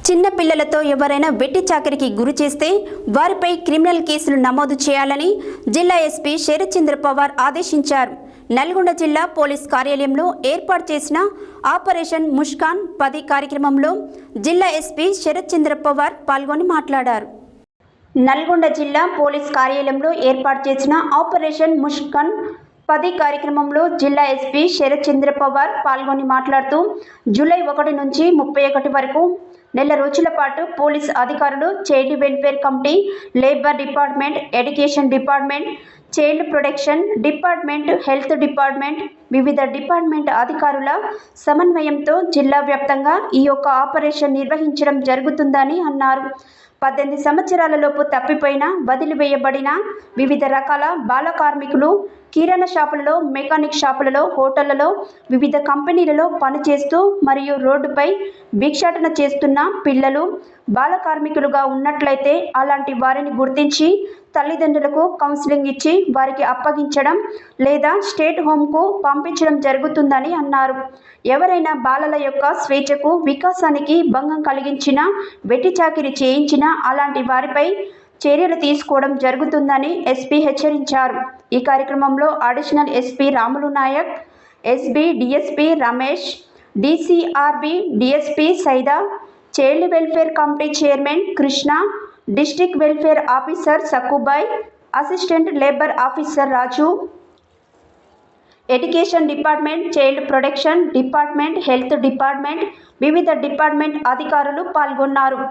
చిన్న పిల్లలతో ఎవరైనా వెట్టి చాకరికి గురి చేస్తే వారిపై క్రిమినల్ కేసులు నమోదు చేయాలని జిల్లా ఎస్పీ శరత్చంద్ర పవార్ ఆదేశించారు. నల్గొండ జిల్లా పోలీస్ కార్యాలయంలో ఏర్పాటు చేసిన ఆపరేషన్ ముష్కాన్ 10 కార్యక్రమంలో జిల్లా ఎస్పీ శరత్చంద్ర పవార్ పాల్గొని మాట్లాడారు. నల్గొండ జిల్లా పోలీస్ కార్యాలయంలో ఏర్పాటు చేసిన ఆపరేషన్ ముష్కాన్ 10 కార్యక్రమంలో జిల్లా ఎస్పీ శరత్చంద్ర పవార్ పాల్గొని మాట్లాడుతూ జూలై 1 నుంచి 31 వరకు నెల రోజుల పాటు పోలీస్ అధికారులు child welfare committee, labour department, education department, child protection department, health department, వివిధ డిపార్ట్మెంట్ అధికారుల సమన్వయంతో జిల్లా వ్యాప్తంగా ఈ యొక్క ఆపరేషన్ నిర్వహించడం జరుగుతుందని అన్నారు. 18 సంవత్సరాలలోపు తప్పిపోయిన, వదిలివేయబడిన వివిధ రకాల బాల కార్మికులు కిరాణా షాపులలో, మెకానిక్ షాపులలో, హోటళ్లలో, వివిధ కంపెనీలలో పనిచేస్తూ మరియు రోడ్డుపై భిక్షాటన చేస్తున్న పిల్లలు బాల కార్మికులుగా ఉన్నట్లయితే అలాంటి వారిని గుర్తించి తల్లిదండ్రులకు కౌన్సిలింగ్ ఇచ్చి వారికి అప్పగించడం లేదా స్టేట్ హోమ్కు పంపించడం జరుగుతుందని అన్నారు. ఎవరైనా బాలల యొక్క స్వేచ్ఛకు, వికాసానికి భంగం కలిగించిన, వెట్టి చాకిరీ చేయించిన అలాంటి వారిపై చర్యలు తీసుకోవడం జరుగుతుందని ఎస్పీ హెచ్చరించారు. ఈ కార్యక్రమంలో additional SP Ramulu Nayak, SB DSP Ramesh, DCRB DSP Saida, child welfare committee chairman Krishna, district welfare officer Sakkubai, assistant labour officer Raju, education department, child protection department, health department, వివిధ డిపార్ట్మెంట్ అధికారులు పాల్గొన్నారు.